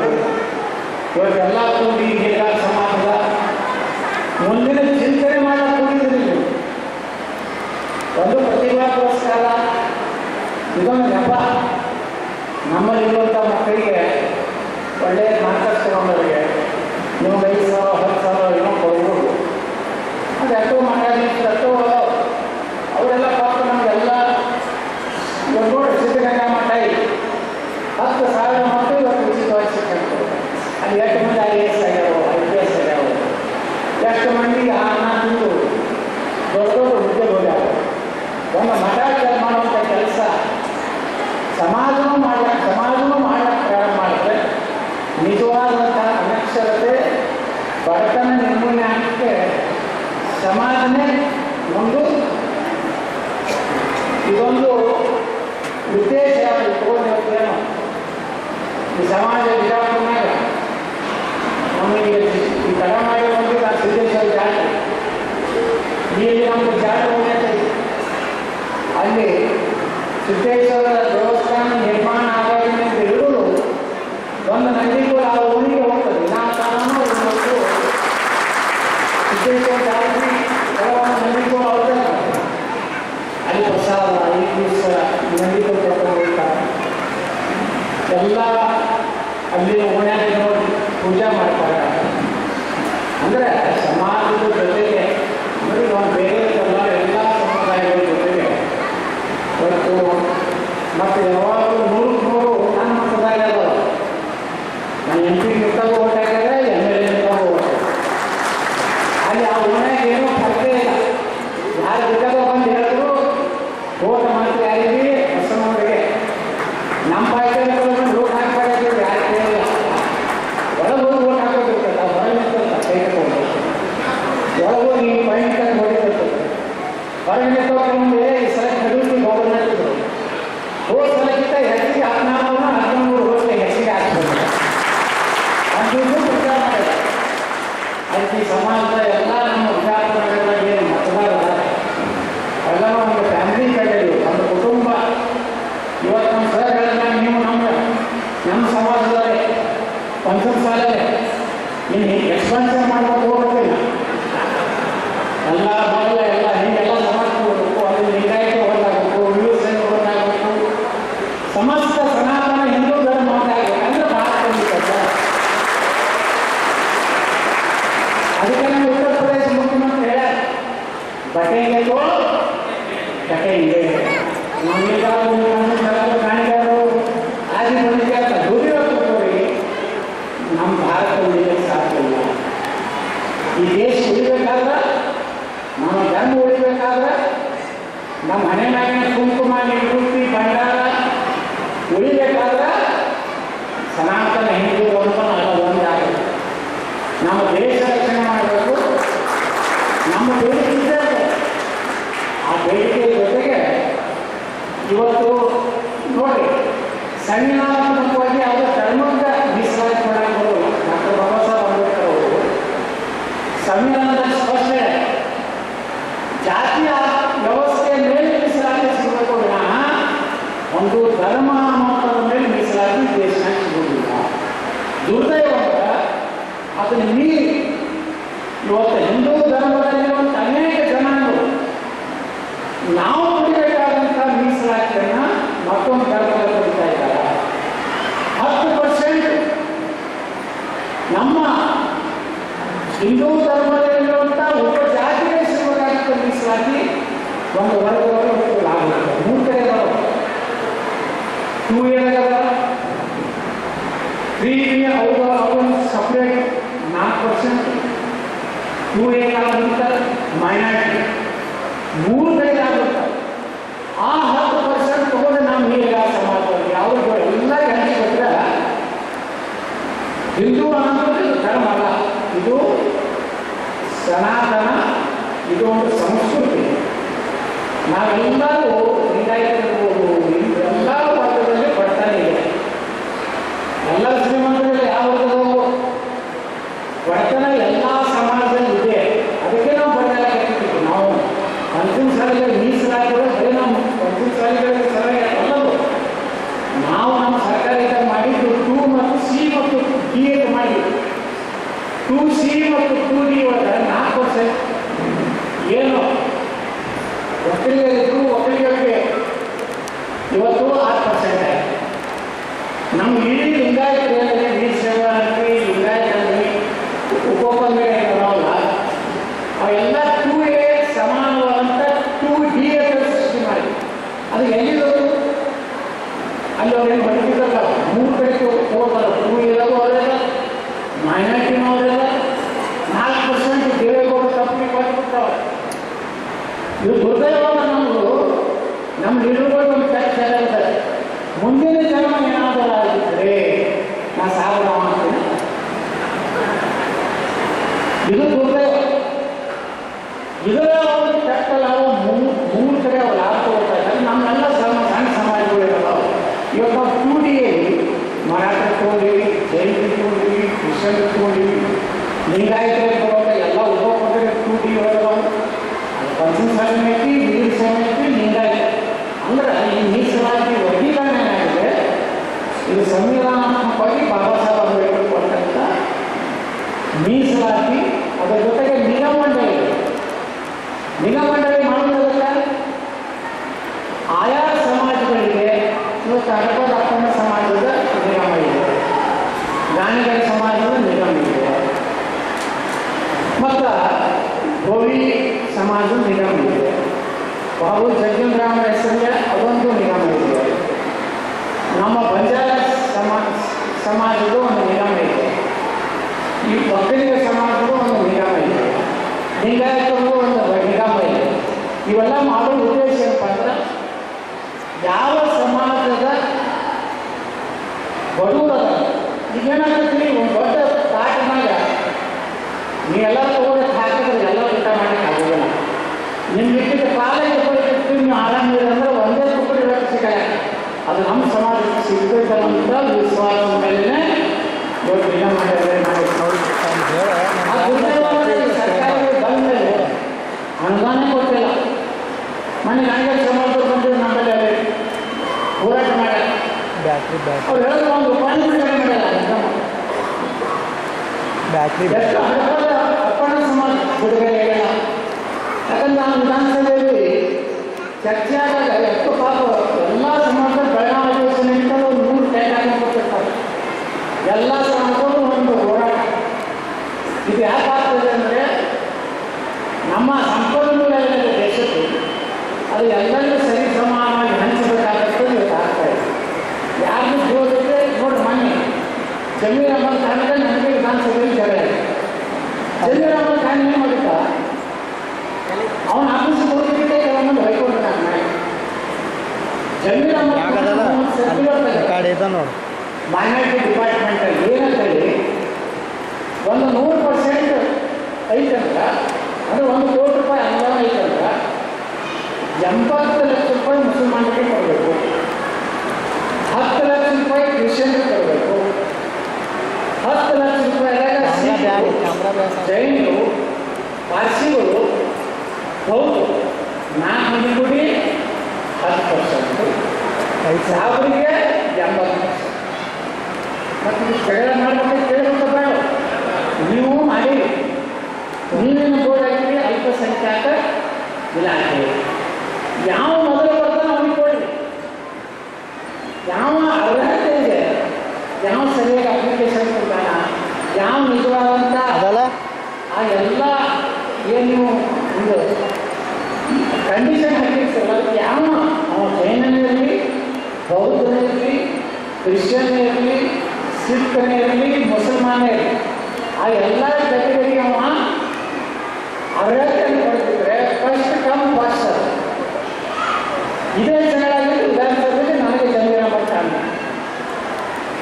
ಇವತ್ತೆಲ್ಲ ಕೂಡಿ ಹಿರಿಯ ಸಮಾಜದ ಮುಂದಿನ ಚಿಂತನೆ ಮಾಡಕ್ಕೆ ಕೂಡಿದ್ರಿ. ಒಂದು ಪ್ರತಿಭಾ ಪುರಸ್ಕಾರ ಇದೊಂದು ನೆಪ. ನಮ್ಮಲ್ಲಿರುವಂಥ ಮಕ್ಕಳಿಗೆ ಒಳ್ಳೆಯ ಮಾರ್ಕ್ಸ್ ತಗೊಂಡವರಿಗೆ ನೀವು 5,000 10,000 ಏನೋ ಕೊಡ್ಬೋದು. ಅದು ಎಷ್ಟೋ ಮಾತಾಡಿದ್ರೆ ಎಷ್ಟೋ ಅವರೆಲ್ಲ ಪಾಪ ನಮಗೆಲ್ಲ ನೋಡಿ ಸಿದ್ಧಗಂಗಾ ಮಠ 10,000 ಮಕ್ಕಳು ಇವತ್ತು ಉಚಿತವಾಗಿ ಶಿಕ್ಷಣ. ಅಲ್ಲಿ ಎಷ್ಟು ಮಂದಿ IAS ಆಗ್ಯಾವ, IPS ಆಗ್ಯಾವ, ಎಷ್ಟು ಮಂದಿಗೆ ಅನ್ನ ತಿಂದು ದೊಡ್ಡ ದೊಡ್ಡ ಹುದ್ದೆಗೆ ಹೋಗ್ಯಾವ. ಒಂದು ಮಠ ಮಾಡುವಂಥ ಕೆಲಸ ಸಮಾಜನೂ ಮಾಡಕ್ಕೆ ಪ್ರಾರಂಭ ಮಾಡಿದ್ರೆ ನಿಜವಾದಂಥ ಅನಕ್ಷರತೆ, ಬಡತನ ನಿರ್ಮೂಲನೆ ಆಗಕ್ಕೆ ಸಮಾಜನೇ ಒಂದು ಇದೊಂದು ಉದ್ದೇಶ ಇಟ್ಕೊಂಡಿರ್ತೇನೋ. ಈ ಸಮಾಜ ವಿಚಾರನಾಗ ನಮಗೆ ಈ ತಡ ಮಾಡಿ ಬಂದು ಆ ಸಿದ್ದೇಶ್ವರ ಜಾತ್ರೆ ಇಲ್ಲಿ ನಮ್ಗೆ ಜಾತ್ರೆ ಹೋಗೈತೆ. ಅಲ್ಲಿ ಸಿದ್ದೇಶ್ವರ ದೇವಸ್ಥಾನ ನಿರ್ಮಾಣ ಆಗೋದ್ರಿಂದ ಇರುವುದು ಒಂದು ನಂದಿಗಳು ಆ ಊರಿಗೆ ಹೋಗ್ತದೆ. ವಿನಾಕಾರನೂ ಇವತ್ತು ಸಿದ್ದೇಶ್ವರ ಜಾತ್ರೆ ಕೆಲವೊಂದು ನಂದಿಗಳು ಅವ್ರದ್ದೇ ಅಲ್ಲಿ ಪ್ರಸಾದ 5 ದಿವಸ ನಂದಿಗಳು ಕರ್ಕೊಂಡು ಹೋಗ್ತಾರೆ. ಎಲ್ಲ ಅಲ್ಲಿ ಓಣ್ಯಾಗ ನೋಡಿ ಪೂಜೆ ಮಾಡ್ತಾರೆ. ಅಂದರೆ ಸಮಾಜದ ಜೊತೆಗೆ ಅಂದರೆ ನಾವು ಬೇರೆ ಎಲ್ಲ ಸಮುದಾಯಗಳ ಜೊತೆಗೆ ಇವತ್ತು ಮತ್ತು ಯಾವಾಗಲೂ 100% ನನ್ನ ಸಮುದಾಯ ಅದಾವ. ನಾನು MP ನಿಂತಾಗ ಓಟ್ ಹಾಕಿದ್ರೆ MLA ನಿಂತಾಗ ಓಟ್ ಹಾಕಿದ್ರೆ ಅಲ್ಲಿ ಆ ಓಣ್ಯಾಗ ಏನೋ ಫರ್ಕೆ ಇಲ್ಲ. ಯಾರು ಬೇಕಾದ ಬಂದು ಹೇಳಿದ್ರು ಓಟ್ ಮಾಡ್ತೀವಿ ಯಾರಿಗೆ ಬಸವನವರಿಗೆ ನಮ್ಮ ಪಾರ್ಟಿಯಲ್ಲಿ ಓಟ್ ಹಾಕ್ಬೇಕಾಗಿದ್ರು ಯಾರು ಕೇಳಿಲ್ಲ. ಒಳಗೆ ಹೋಗಿ ಓಟ್ ಹಾಕೋದಿರ್ತದೆ, ಆ ಹೊರಗೆ ನಿಂತಿರ್ತಾರೆ ಕೈ ತಗೊಂಡು, ಒಳಗೆ ಹೋಗಿ ಪಾಯಿಂಟ್ ತಗೊಂಡು ಹೊಡಿತಿರ್ತದೆ. ಹೊರಗೆ ನಿಂತವ್ರು ಈ ಸಲ ಕಡಿಮೆ ಗೌರ್ಮೆಂಟ್ ಹೋದ ಸಲಕ್ಕಿಂತ ಹೆಚ್ಚಿಗೆ 1400 ಹೋಗಿ ಹೆಚ್ಚಿಗೆ ಹಾಕ್ಬೋದು. ಅದು ಪ್ರಚಾರ ಮಾಡಿದೆ. ಅದಕ್ಕೆ ಈ ಸಮಾಜದ ಎಲ್ಲ ನಮ್ಮ ವಿಚಾರಗಳ ಏನು ಮತದಾರರ ಎಲ್ಲ ಒಂದು ಫ್ಯಾಮಿಲಿ ಕಡೆಯು ಒಂದು ಕುಟುಂಬ. ಇವತ್ತು ನಮ್ಮ ಸರ್ ಹೇಳಿದ ನೀವು ನಮ್ಮ ಸಮಾಜದಲ್ಲಿ ಪಂಚಮ ಸಾಲಲ್ಲಿ ನೀವು ಎಕ್ಸ್ಪಾನ್ಷನ್ ಮಾಡ್ಕೊಂಡು ಹೋಗ್ಬೇಕಿಲ್ಲ. ಎಲ್ಲ ಬರಲ್ಲ, ಎಲ್ಲ ಹೀಗೆಲ್ಲ ಸಮಾಜ ಹೋಗ್ಬೇಕು, ಅದು ಲಿಂಗಾಯತ ಹೊರದಾಗಬೇಕು, ವಿಭೂಷಣ ಹೊರದಾಗಬೇಕು, ಸಮಸ್ತ ಸನಾತನ ಹಿಂದೂ ಧರ್ಮ ಹೊರದಾಗಬೇಕು ಅಂದ್ರೆ ಭಾಳ ಖಂಡಿತ. ಅದಕ್ಕೆ ನಮ್ಮ ಉತ್ತರ ಪ್ರದೇಶ ಮುಖ್ಯಮಂತ್ರಿ ಹೇಳ ಬಟ್ಟೆಗೆ ಕಟ್ಟೆ ಇದೆ ನಮಗೀಗ ಕಾಣಿಗಾರು ಆದಿ ಬಂದಿದ್ದೆ ದುಡಿಯೋರಿ ನಮ್ಮ ಭಾರತ ಉಳಿಲಿಕ್ಕೆ ಸಾಧ್ಯ ಇಲ್ಲ. ಈ ದೇಶ ಉಳಿಬೇಕಾದ್ರೆ, ನಮ್ಮ ಧರ್ಮ ಉಳಿಬೇಕಾದ್ರೆ, ನಮ್ಮ ಮನೆ ಮ್ಯಾಗಿನ ಕುಂಕುಮ ನಿವೃತ್ತಿ ಭಂಡಾರ ಉಳಿಬೇಕಾದ್ರೆ ಸನಾತನ ಹಿಂದೂ ಅಂತ ಒಂದಾಗುತ್ತೆ. ನಮ್ಮ ದೇಶ ರಕ್ಷಣೆ ಮಾಡಬೇಕು. ನಮ್ಮ ಬೇಡಿಕೆ ಇದೆ. ಆ ಬೇಡಿಕೆ ಜೊತೆಗೆ ಇವತ್ತು ನೋಡಿ ಸಂವಿಧಾನಾತ್ಮಕವಾಗಿ ಅವರ ಧರ್ಮದ ಮೀಸಲಾತಿ ಮಾಡಲು ಡಾಕ್ಟರ್ ಬಾಬಾ ಸಾಹೇಬ್ ಅಂಬೇಡ್ಕರ್ ಅವರು ಸಂವಿಧಾನದಲ್ಲಿ ಸ್ಪಷ್ಟ ಜಾತಿಯ ವ್ಯವಸ್ಥೆಯ ಮೇಲೆ ಮೀಸಲಾತಿ ಸಿಗಬೇಕು ವಿನಃ ಒಂದು ಧರ್ಮ ಅನ್ನೋದ್ರ ಮೇಲೆ ಮೀಸಲಾತಿ ದೇಶನಾಗ ಸಿಗುವುದಿಲ್ಲ. ದುರ್ದೈವ ಅದನ್ನು ಮೀರಿ ಇವತ್ತು ಹಿಂದೂ ಧರ್ಮದಲ್ಲಿರುವಂಥ ಅನೇಕ ಜನಾಂಗಗಳು ನಾವು ಕೊಡಬೇಕಾದಂಥ ಮೀಸಲಾತಿಯನ್ನು ಮತ್ತೊಂದು ಧರ್ಮದಲ್ಲಿ ಕೊಡ್ತಾ ಇದ್ದಾರೆ. 10% ನಮ್ಮ ಹಿಂದೂ ಧರ್ಮದಲ್ಲಿರುವಂಥ ಉಪಜಾತಿಗೆ ಸಿಗಬೇಕಾದಂಥ ಮೀಸಲಾತಿ ಒಂದು ವರ್ಗದವರು ಲಾಭ ಆಗ್ತದೆ. 3 ಕಡೆ ಬರೋದು 2 ಇಯರ್ 3 ಇಯರ್ ಅವನು ಸಪ್ರೇಟ್ 4%, 2 ಇಯರ್ ಆಗುತ್ತೆ ಮೈನಾರಿಟಿ 3 ಕಡೆ ಆಗುತ್ತೆ. ಆ 10% ತಗೊಂಡು ನಾವು ಈಗ ಸಮಾಜದಲ್ಲಿ ಯಾವುದು ಎಲ್ಲ ಗಂಟೆ ಕೊಟ್ಟರೆ ಹಿಂದೂ ಅನ್ನೋದು ಧರ್ಮ ಅಲ್ಲ, ಇದು ಸನಾತನ, ಇದು ಒಂದು ಸಂಸ್ಕೃತಿ. ನಾವೆಲ್ಲರೂ ಲಿಂಗಾಯತರಿರ್ಬೋದು, ಎಲ್ಲ ವರ್ಗದಲ್ಲಿ ಬರ್ತಾನೆ ಇದೆ. ಎಲ್ಲ ಶ್ರೀಮಂತರಲ್ಲಿ ಯಾವ ವರ್ಗದವರು ಬಡತನ ಎಲ್ಲ ಸಮಾಜದಲ್ಲಿ ಇದೆ. ಅದಕ್ಕೆ ನಾವು ಬಡತನ ಕಟ್ಟಿದ್ದೀವಿ. ನಾವು ಪಂಚಮ ಸಾಲಿಗೆ ಮೀಸಲಾಗಿರೋ ಬರೀ ನಾವು ಪಂಚಮ ಸಾಲಿಗಳಿಗೆ ಸರಿಯಾಗಿ ಅಲ್ಲದು. ನಾವು ನಮ್ಮ ಸರ್ಕಾರದಿಂದ ಮಾಡಿದ್ದು 2 ಮತ್ತು ಸಿ ಮತ್ತು ಡಿ ಎಡ್ ಮಾಡಿದ್ದು. 2C ಮತ್ತು 2D ಒಳಗೆ 4% ಏನು ಒಕ್ಕಲಿಗರಿದ್ರು ಒಕ್ಕಲಿಗರಿಗೆ ಇವತ್ತು 6% ಆಯಿತು. ನಮ್ಮ ಇಡೀ ಲಿಂಗಾಯತರಲ್ಲಿ ವೀರಶೈವರಲ್ಲಿ ಲಿಂಗಾಯತರಲ್ಲಿ ಉಪಪಂಗಡಗಳಲ್ಲ ಅವೆಲ್ಲ 2A ಸಮಾನವಾದಂಥ 2D ಅಂತ ಸೃಷ್ಟಿ ಮಾಡಿ ಅದು ಎಲ್ಲಿರೋದು ಅಲ್ಲಿ ಅವ್ರೇನು ಬದುಕಿದ್ದಲ್ಲ. 3 ಕಡೆ ಹೋಗ್ತಾರೆ. 2 ಇರೋದು ಅವರೆಲ್ಲ ಮೈನಾರಿಟಿನವರೆಲ್ಲ 4% ದೇವೇಗೌಡ ತಪ್ಪಿಗೆ ಕೊಟ್ಬಿಡ್ತಾವೆ. ಇವು ದುರ್ದೈವವನ್ನು ನಮ್ಮದು ನಮ್ಮ ಲೀಡರ್ಗಳು ಒಂದು ಕೆಟ್ಟ ಹೇಳ್ತಾರೆ. ಮುಂದಿನ ಜನ್ಮ ಏನಾದರೂ ಆಗಿದ್ದರೆ ನಾ ಸಾವಿರ ಮಾಡ್ತೀನಿ. ಇದು ದುರ್ದೈವ. ಇದರ ಒಂದು ಕೆಟ್ಟ ಲಾಭ 3 ಕಡೆ ಅವ್ರು ಲಾಭ ತಗೋತಾ ಇದ್ದಾರೆ. ನಮ್ಮೆಲ್ಲ ಸಣ್ಣ ಸಮಾಜಗಳು ಇರೋದು ಇವತ್ತು ನಾವು 2Dಯಲ್ಲಿ ಮರಾಠ ತಗೊಂಡಿವಿ, ಜೈನ ತಗೊಂಡಿವಿ, ಕ್ರಿಶ್ಚಿಯನ್ ತಗೊಂಡಿವಿ, ಲಿಂಗಾಯತರಿಗೆ ತಗೊಂಡ ಎಲ್ಲ ಉಪಪಂಗಡ 2D ಒಳಗೆ ಪಂಚಮ ಸಾಲಿನ ಐತಿ, ವೀರಶೈವ ಐತಿ, ಲಿಂಗಾಯತ. ಅಂದ್ರೆ ಈ ಮೀಸಲಾತಿ ವರ್ಗೀಕರಣ ಏನಾಗಿದೆ, ಇದು ಸಂವಿಧಾನಾತ್ಮಕವಾಗಿ ಬಾಬಾ ಸಾಹೇಬ್ ಅಂಬೇಡ್ಕರ್ ಕೊಟ್ಟಂತ ಮೀಸಲಾತಿ. ಅದರ ಜೊತೆಗೆ ನಿಗಮ ಮಂಡಳಿ ಇದೆ. ನಿಗಮ ಮಂಡಳಿ ಮಾಡುವುದಕ್ಕೆ ಆಯಾ ಸಮಾಜಗಳಿಗೆ ಇವತ್ತು ಅಡಪದ ಅಪ್ಪಣ್ಣ ಸಮಾಜದ ನಿಗಮ ಇದೆ, ಗಾಣಿಗರ ಸಮಾಜದ ನಿಗಮ ಇದೆ, ಮತ್ತು ಗೋವಿ ಸಮಾಜದ ನಿಗಮ ಇದೆ, ಬಾಬು ಜಗ್ಗೇಂದ್ರರಾಮನ ಹೆಸರಿಗೆ ಅದೊಂದು ನಿಗಮ ಇದೆ, ನಮ್ಮ ಬಂಜಾರ ಸಮಾಜದ ಒಂದು ನಿಗಮ ಇದೆ, ಈ ಒಕ್ಕಲಿಗ ಸಮಾಜದ ಒಂದು ನಿಗಮ ಇದೆ, ಲಿಂಗಾಯತರಿಗೂ ಒಂದು ನಿಗಮ ಇದೆ. ಇವೆಲ್ಲ ಮಾಡೋ ಉದ್ದೇಶ ಏನಪ್ಪ ಅಂದ್ರೆ ಯಾವ ಸಮಾಜದ ಬಡವರದ ಈಗೇನಾಗ್ತದೆ, ಒಂದು ದೊಡ್ಡ ತಾಟಿನಾಗ ನೀವೆಲ್ಲ ತಗೊಂಡು ಹಾಕಿದ್ರೆ ಎಲ್ಲ ಊಟ ಮಾಡಕ್ಕೆ ಆಗೋದಿಲ್ಲ. ನಿಮ್ಮ ಇಟ್ಟಿದ್ದ ಕಾಲೇಜ್ ಪರಿಸ್ಥಿತಿ ನೀವು ಆರಾಮಿಲ್ಲ ಅಂದ್ರೆ ಒಂದೇ ತುಕಡಿ ರೊಟ್ಟಿ ಸಿಗಲ್ಲ. ಅದು ನಮ್ಮ ಸಮಾಜಕ್ಕೆ ಸಿಗಬೇಕಂತ ವಿಶ್ವಾಸದ ಮೇಲೆ ಇವತ್ತು ದಿನ ಮಾಡಿದ್ರೆ ಸರ್ಕಾರಕ್ಕೆ ಬಂದ ಮೇಲೆ ಅನುದಾನ ಕೊಟ್ಟಿಲ್ಲ. ಮನೆ ನನಗೆ ಸಮಾಜದ ಬಂದು ನಮ್ಮಲ್ಲಿ ಹೋರಾಟ ಮಾಡ್ಯಾರ. ಅವ್ರು ಹೇಳೋದು ಒಂದು ರೂಪಾಯಿ ಬಿಡುಗಡೆ ಮಾಡ್ಯಾರ. ಎಷ್ಟು ಅಪ್ಪಣ್ಣ ಸಮಾಜ ಬಿಡುಗಡೆ ಆಗಿಲ್ಲ. ಯಾಕಂದ್ರೆ ನಾನು ವಿಧಾನಸಭೆಯಲ್ಲಿ ಚರ್ಚೆ ಆದಾಗ ಎಷ್ಟು ಪಾಪ ಎಲ್ಲ ಸಮಾಜದ ಬೆಳಗಾವಿ ಅಧಿವೇಶನದಿಂದ ಒಂದು 100 ಟೈಮ್ ಹಾಕಿಕೊಟ್ಟಿರ್ತಾರೆ. ಎಲ್ಲ ಸಮಾಜಗಳು ಒಂದು ಹೋರಾಟ. ಇದು ಯಾಕೆ ಆಗ್ತದೆ ಅಂದರೆ ನಮ್ಮ ಸಂಪನ್ಮೂಲ ಏನಿದೆ ದೇಶದ್ದು ಅದು ಎಲ್ಲರಿಗೂ ಸರಿ ಸಮಾನವಾಗಿ ಹಂಚಬೇಕಾಗುತ್ತೆ. ಇವತ್ತು ಆಗ್ತಾ ಇದೆ. ಯಾರಿಗೂ ಜೋರಿದ್ರೆ ನೋಡಿ, ಮೊನ್ನೆ ಜಮೀರ್ ಅಹಮದ್ ಖಾನ್ಗೆ ನನಗೆ ವಿಧಾನಸಭೆಯಲ್ಲಿ ಜಗಳ. ಜಮೀರ್ ಅಹಮದ್ ಖಾನ್ ಏನು ಮಾಡಿದ್ದ, ಅವನ ಆಫೀಸಿಗೆ ಹೋಗಿದ್ದೆ ಕೆಲವೊಂದು ಹೈಕೋರ್ಟ್ ನಾನು ಜಮೀರ್ ಅಹಮದ್ ಸರ್ಕ್ಯುಲರ್ ಮೈನಾರಿಟಿ ಡಿಪಾರ್ಟ್ಮೆಂಟಲ್ಲಿ ಏನಂತೇಳಿ ಒಂದು 100% ಐತಂತ, ಅಂದರೆ 1 ಕೋಟಿ ರೂಪಾಯಿ ಅನುದಾನ ಐತಂತ 80 ಲಕ್ಷ ರೂಪಾಯಿ ಮುಸಲ್ಮಾನರಿಗೆ ಕೊಡಬೇಕು, 10 ಲಕ್ಷ ರೂಪಾಯಿ ಕ್ರಿಶ್ಚಿಯನ್ಗೆ ಕೊಡಬೇಕು, 10 ಲಕ್ಷ ರೂಪಾಯಿ ಜೈನರು, ಪಾರ್ಸಿಗಳು, ಹೌದು 4 ಮಂದಿ ಕೂಡಿ 10%, ಸಾವಿರಿಗೆ 80%. ಮತ್ತು ಜಗಳ ಮಾಡಬೇಕು ಕೇಳಬೇಕು ಬೇಡ, ನೀವು ಮಾಡಿ ಇಲಾಖೆ ಯಾವ ಮೊದಲು ಬರ್ತಾನೆ ಅವನಿಗೆ ಕೊಡ್ರಿ. ಯಾವ ಅರ್ಹತೆ ಇದೆ, ಯಾವ ಸರಿಯಾಗಿ ಅಪ್ಲಿಕೇಶನ್ ಕೊಡ್ತಾನ, ಯಾವ ನಿಜವಾದಂಥ ಅದಲ್ಲ ಆ ಎಲ್ಲ ಏನು ಒಂದು ಕಂಡೀಷನ್ ಹಾಕಿರ್ತಾರಲ್ಲ ಅದಕ್ಕೆ ಯಾವ ಅವ ಜೈನನೇ ಇರಲಿ, ಬೌದ್ಧನೇ ಇರಲಿ, ಕ್ರಿಶ್ಚಿಯನ್ನೇ ಇರಲಿ, ಸಿಖ್ನೇ ಇರಲಿ, ಮುಸಲ್ಮಾನೇ ಇರಲಿ, ಆ ಎಲ್ಲ ಜಗತ್ತಿಗೆ ಅವ ಅರ್ಹತೆಯನ್ನು ಪಡೆದಿದ್ರೆ ಫಸ್ಟ್ ಕಮ್ ಫಾಸ್ಟ್. ಇದೇ ಜನರಾಗಿ ವಿಧಾನಸಭೆಯಲ್ಲಿ ನನಗೆ ಜಮೀರ ಮಠ ಅಂತ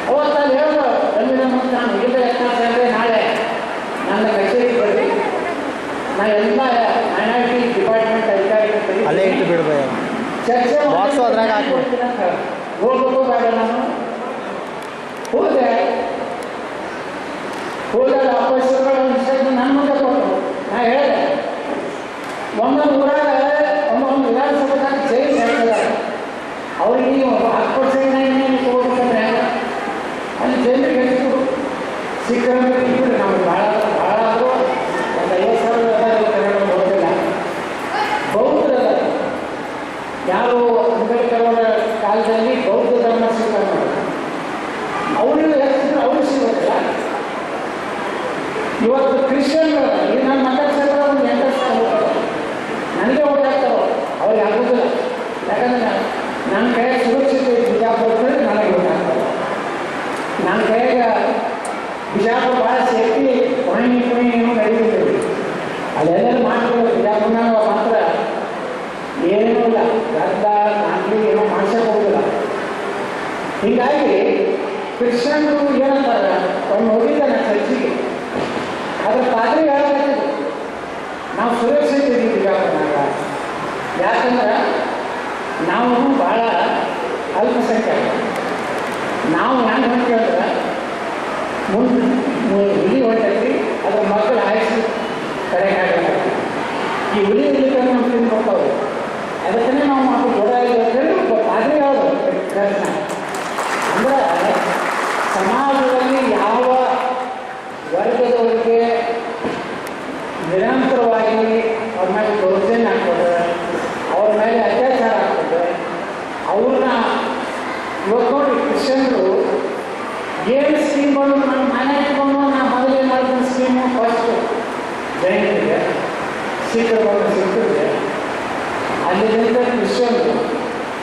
ಅವತ್ತಲ್ಲಿ ಹೇಳೋ ಜಮೀರ ಮಠ ನಾನು ಹಿಡಿದ ಯತ್ನಾಸಂದ್ರೆ ನಾಳೆ ನನ್ನ ಕಚೇರಿಗೆ ಬರ್ರಿ, ನಾ ಎಲ್ಲ ಮೈನಾರಿಟಿ ಡಿಪಾರ್ಟ್ಮೆಂಟ್ ಅಧಿಕಾರಿಗಳು ಅಲ್ಲೇ ಇಟ್ಟು ಬಿಡ್ಬೇ ಚರ್ಚೆ ಬಾಕ್ಸು ಅದ್ರಾಗ ಹಾಕ್ಬಿಡು. ಹೋಗ್ಬೇಕು ಬೇಡ ನಾನು ಹೋದಾಗ ಆಫೀಸರ್ಗಳ ಇನ್ಸ್ಟ್ರಕ್ಷನ್ ನನ್ನ ಮುಂದೆ ಕೊಟ್ಟರು. ನಾ ಹೇಳಿದೆ ಒಂದೊಂದು ಊರಾಗ ಒಂದೊಂದು ವಿಧಾನಸಭೆದಾಗ ಜೈಲು ಹೇಳ್ತಿದ್ದಾರೆ, ಅವ್ರಿಗೆ ನೀವು 10% ಇನ್ನೇನು ತಗೋಬೇಕಂದ್ರೆ ಅಲ್ಲಿ ಜೈಲಿಗೆ ಹೆಚ್ಚಿಬಿಡು, ಸಿಕ್ಕಂದ್ರೆ ಇಬ್ಬರು ನಾವು ಭಾಳ ಆದರೂ ಒಂದು 50,000 ಗೊತ್ತಿಲ್ಲ. ಬೌದ್ಧರ ಯಾರು ಅಂಬೇಡ್ಕರ್ ಅವರ ಕಾಲದಲ್ಲಿ ಬೌದ್ಧ ಧರ್ಮ ಸ್ವೀಕಾರ ಮಾಡಿದ್ರು, ಅವರಿಗೆ ಹೆಚ್ಚಿದ್ರೆ ಅವರು ಸಿಗೋದಿಲ್ಲ. ಇವತ್ತು ಕ್ರಿಶ್ಚಿಯನ್ಗಳು ಈಗ ನನ್ನ ಮಕ್ಕಳ ಸೇರಿದ್ರೆ ಒಂದು 8 ಹೋಗ್ತಾರೆ, ನನಗೆ ಓಡಾಡ್ತಾರೋ ಅವ್ರಿಗೆ ಆಗೋದಿಲ್ಲ. ಯಾಕಂದ್ರೆ ನನ್ನ ಕೈಯಾಗ ಸುರಕ್ಷಿತ ಬಿಜಾಪುರ ನನಗೆ ಓಡಾಡ್ತಾರೆ. ನನ್ನ ಕೈಯಾಗ ಬಿಜಾಪುರ ಭಾಳ ಸೇಫ್ಟಿ ಕೊನೆ ಏನೋ ನಡೀತಿದ್ದೀವಿ, ಅಲ್ಲೆಲ್ಲರೂ ಮಾಡ್ಕೊಳ್ಳೋದು. ಬಿಜಾಪುರನಾಗ ಮಾತ್ರ ಏನೂ ಇಲ್ಲ, ಗದ್ದ ನಾಲ್ಕು ಏನೋ ಮಾಡ್ಸಕ್ಕೆ ಹೋಗಿಲ್ಲ. ಹೀಗಾಗಿ ಕ್ರಿಶ್ಚಿಯನ್ರು ಏನಂತಾರೆ, ಒಂದು ಹೋಗಿದ್ದಾನೆ ಚರ್ಚಿಗೆ, ಅದ್ರ ಪಾದ್ರಿ ಹೇಳಬೇಕು ನಾವು ಸುರಕ್ಷಿತ ಇದ್ದೀವಿ ಬಿಜಾಪುರನಾಗ. ಯಾಕಂದ್ರೆ ನಾವು ಭಾಳ ಅಲ್ಪಸಂಖ್ಯಾತ. ನಾವು ಹೆಂಗೆ ಹೊಂಟಿದ್ರೆ ಮುಂದೆ ಹುಲಿ ಹೊಂಟೈತಿ, ಅದ್ರ ಮಕ್ಕಳು ಹಾಯಿಸಿ ಕರೆಯಾಗಬೇಕು. ಈ ಹುಲಿ ಹುಲಿಗೆ ನಾವು ತಿನ್ಬೇಕಾವು, ಅದಕ್ಕೇ ನಾವು ಮಕ್ಕಳು ದೊಡ್ಡ ಪಾದ್ರಿ ಹೇಳೋದು ಪ್ರಶ್ನ ಅಂದ್ರೆ ಸಮಾಜದಲ್ಲಿ ಯಾವ ವರ್ಗದವರಿಗೆ ನಿರಂತರವಾಗಿ ಅವ್ರ ಮೇಲೆ ದೌರ್ಜನ್ಯ ಆಗ್ತದೆ, ಅವ್ರ ಮೇಲೆ ಅತ್ಯಾಚಾರ ಆಗ್ತದೆ, ಅವ್ರನ್ನ ಇವತ್ತು ನೋಡಿ ಕ್ರಿಶ್ಚಿಯನ್ರು ಏನು ಸ್ಕೀಮ್ಗಳು ನಮ್ಮ ಮನೆ ಇಟ್ಕೊಂಡು ನಾವು ಮೊದಲೇ ಮಾಡಿದ ಸ್ಕೀಮು ಫಸ್ಟು ಜೈನಿಗೆ ಸಿಕ್ಕರು ಸಿಕ್ಕಿದ್ರೆ ಅಲ್ಲಿಂದ ಕ್ರಿಶ್ಚಿಯನ್ರು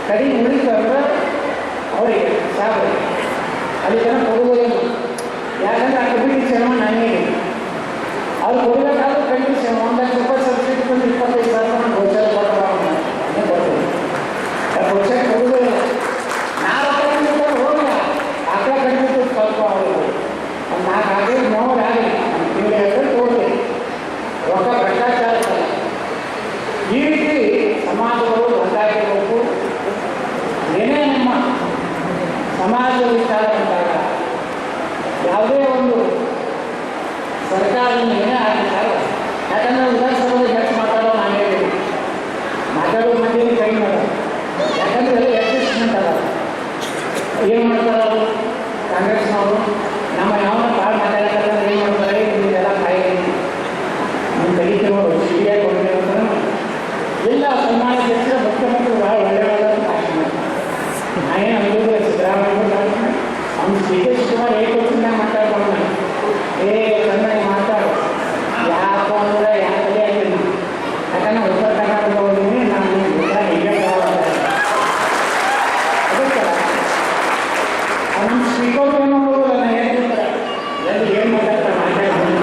ಕಡಿಮೆ ಉಳಿತಂದ್ರೆ ಅವರಿಗೆ ಸಾಕು ಅಲ್ಲಿ ಜನ ಕೊಡುವುದಿಲ್ಲ. ಯಾಕಂದ್ರೆ ಆ ಕಂಪಿಟೇಷನ್ ನನಗೆ ಅವ್ರು ಕೊಡಬೇಕಾದ್ರೂ ಕಂಡೀಷನ್ ₹1,00,000 ಸಬ್ಸಿಡಿ ಬಂದು 25,000 ಗೋಚರ ಕೊಡ್ತಾರೆ. ಗೋಚರ ಕೊಡುವುದಿಲ್ಲ. ನಾವು ಹೋಗಿಲ್ಲ ಆಕಳ ಕಂಡಿದ್ದು ಸ್ವಲ್ಪ ಅವರು ಒಂದು 4 ನೋವು ಆಗಲಿ ತಿಂಗಳು ತೋರಿಸಿ ರೊಕ್ಕ ಭ್ರಷ್ಟಾಚಾರ. ಈ ರೀತಿ ಸಮಾಜಗಳು ಹೊಂದಾಗಿರಬೇಕು. ಏನೇ ನಮ್ಮ ಸಮಾಜ ವಿಚಾರ ಬಂದಾಗ ಯಾವುದೇ ಒಂದು ಸರ್ಕಾರದಿಂದ ಏನೇ ಆಗಿದ್ದಾರೆ, ಯಾಕಂದ್ರೆ ವಿಧಾನಸಭೆಯಲ್ಲಿ ಹೆಚ್ಚು ಮಾತಾಡೋ ನಾನು ಹೇಳಿದ್ದೀನಿ, ಮಾತಾಡೋ ಮಂದಿಗೆ ಕೈ ಮಾಡೋದು. ಯಾಕಂದ್ರೆ ಎಲ್ಲ ಅಡ್ಜಸ್ಟ್ಮೆಂಟ್ ಅಲ್ಲ, ಏನು ಮಾಡ್ತಾರೆ ಅವರು ಕಾಂಗ್ರೆಸ್ನವರು ನಮ್ಮ ಯಾವನ್ನ ಕಾಳು ಮಾತಾಡ್ತಾರೆ ಏನು ಮಾಡ್ತಾರೆ, ನಿಮಗೆಲ್ಲ ಕಾಯಿ ನಿಮ್ಮ ತೆಗಿತಿರೋರು ಸಿಬಿಐ ಕೊಡಬೇಕು ಇಲ್ಲ ಸನ್ಮಾನ ಹೆಚ್ಚಿನ ಮುಖ್ಯಮಂತ್ರಿ ಭಾಳ ಒಳ್ಳೆಯವಾದ ಭಾಷಣ. ನಾನೇನು ಅಂದಿದ್ರೆ ಸಿದ್ದರಾಮಯ್ಯ ಅವ್ನು ಡಿ ಕೆ ಶಿವಕುಮಾರ್ ಏಕವಚನ ಮಾತಾಡ್ಕೊಂಡು ಚೆನ್ನಾಗಿ ಮಾತಾಡು ಯಾಕ ಅಂದ್ರೆ ಯಾಕೆ ಆಗಿಲ್ಲ. ಯಾಕಂದ್ರೆ ಉತ್ತರ ಕರ್ನಾಟಕ ಹೋಗಿದ್ದೀನಿ ನಾನು ಅದಕ್ಕೆ ನಮ್ಮ ಸ್ಪೀಕರ್ ಏನು ನೋಡೋಲ್ಲ, ನಾನು ಹೇಳ್ತಿರ್ತಾರೆ ಎಲ್ಲಿ ಏನು ಮಾತಾಡ್ತಾರೆ ಮಾತಾಡ್ತೀನಿ.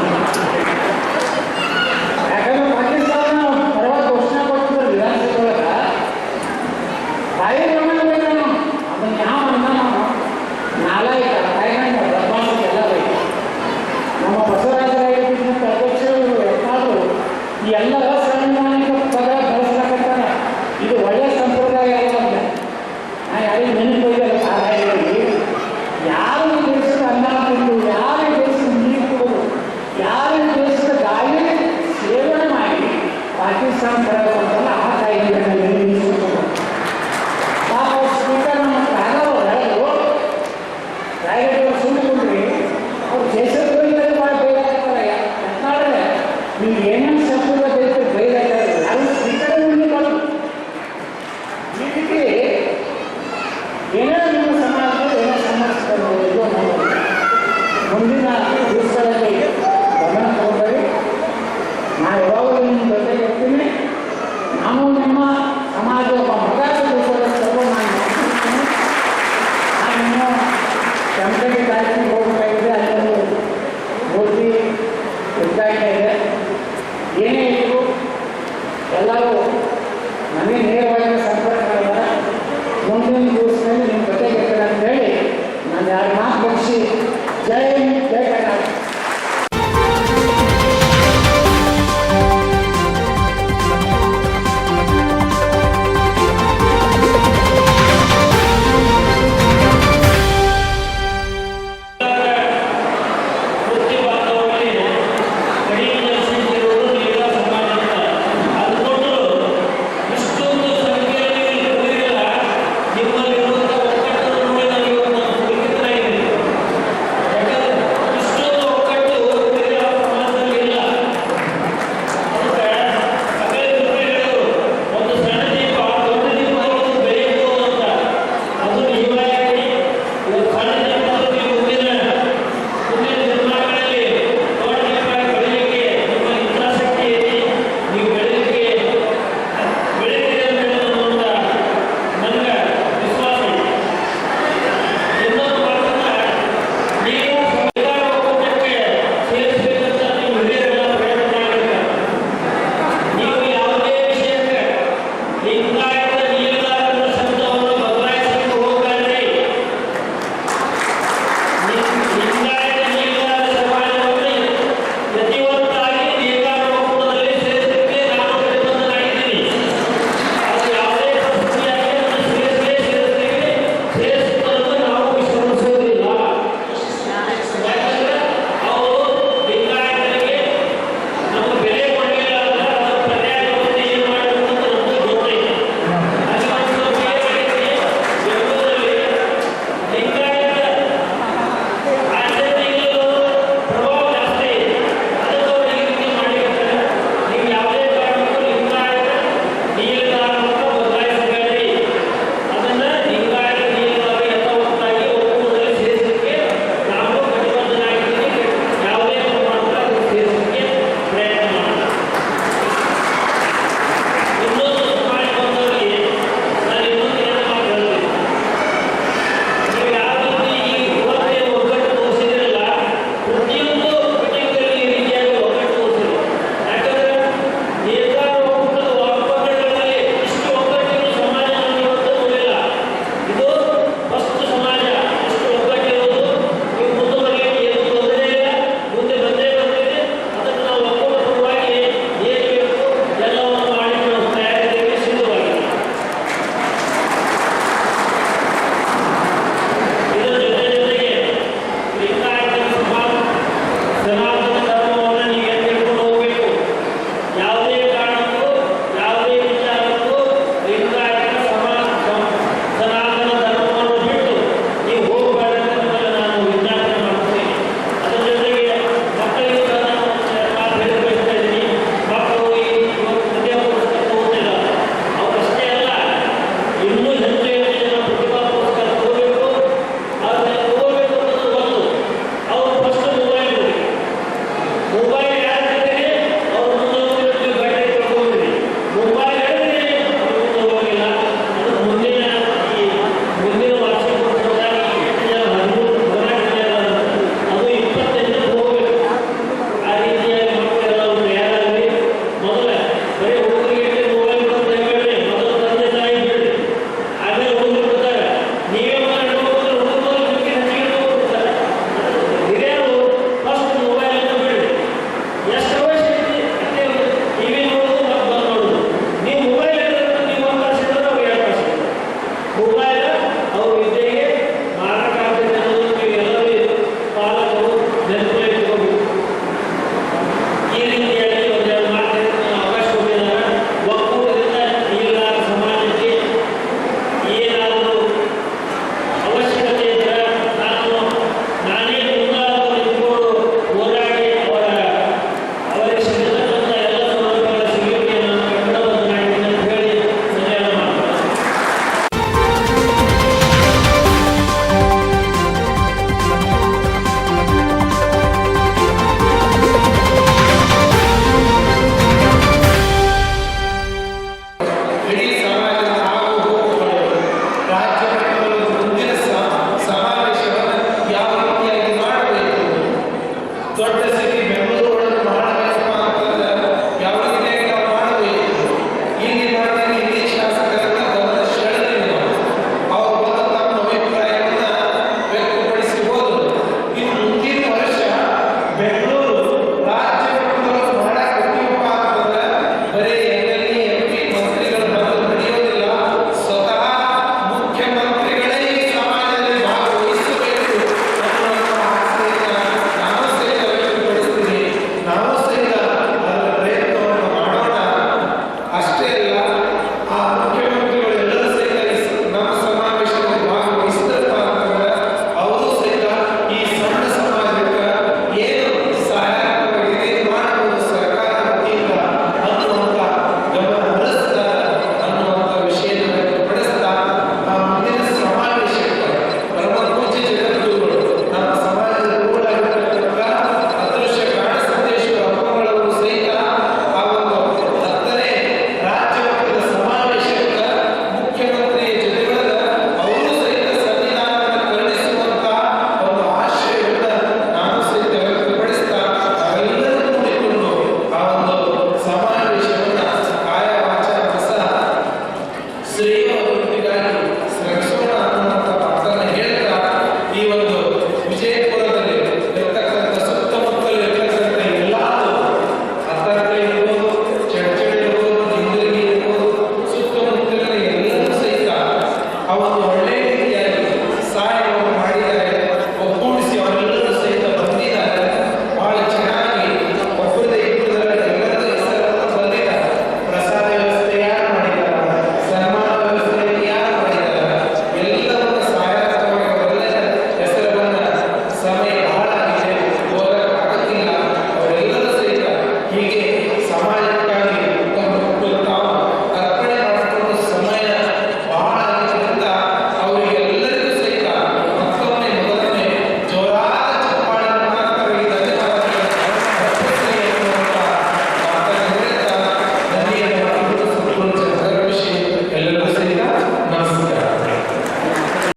ಯಾಕಂದ್ರೆ ಪಾಕಿಸ್ತಾನ ಪರವಾಗಿ ಘೋಷಣೆ ಕೊಟ್ಟಿದ್ರು ವಿಧಾನಸಭೆಯೊಳಗೆ ತಾಯಿ ಅದನ್ನು ಯಾವ ಅನ್ನ ನಾವು ನಾಲಾಯಕ ತಾಯಿನಾಗ ಬದಮಾಡಿಸಿ ಎಲ್ಲ ಬೇಕು. ನಮ್ಮ ಬಸವರಾಜರಾಗಿದ್ದಂಥ ಅಧ್ಯಕ್ಷರು ಯತ್ನಾಳರು ಈ ಎಲ್ಲ ಅಸಂವಿಧಾನಿಕ ಪದ ಬಳಸ್ಲಕತ್ತಾರ. ಇದು ಒಳ್ಳೆಯ ಸಂಪ್ರದಾಯ ಅಲ್ಲ. ನಾ ಯಾರಿಗೆ ನೆನಪಿಲ್ಲ ಸಾರಾಗಿ ಯಾರು ಈ ದೇಶದ ಅನ್ನ ತಿಂದು, ಯಾರು ಈ ದೇಶದ ನೀರು ಕುಡಿದು, ಯಾರು ಈ ದೇಶದ ಗಾಳಿ ಸೇವನೆ ಮಾಡಿ ಪಾಕಿಸ್ತಾನ ಬರೋದಂತಲ್ಲ ಆ ತಾಯಿಗೆ ಸ್ಪೀಕರ್ ನಮ್ಮ ರಾಘವ್ ರಾಯಗಢ ಸುಳ್ಕೊಂಡ್ರಿ ಅವ್ರು ದೇಶದ ಭಾಳ ಬೈದಾಗ್ತಾರೆ. ಯತ್ನಾಳ್ರೆ ನೀವು ಏನೇನು ಸಂಸ್ಕೃತ ಬೇಕು ಬೈದಾಗ್ತಾರೆ, ಯಾರು ಸ್ಪೀಕರ್ ಇದೆ. ಏನೇ ಇದ್ರು ಎಲ್ಲರೂ ನನಗೆ ನೇರವಾಗಿ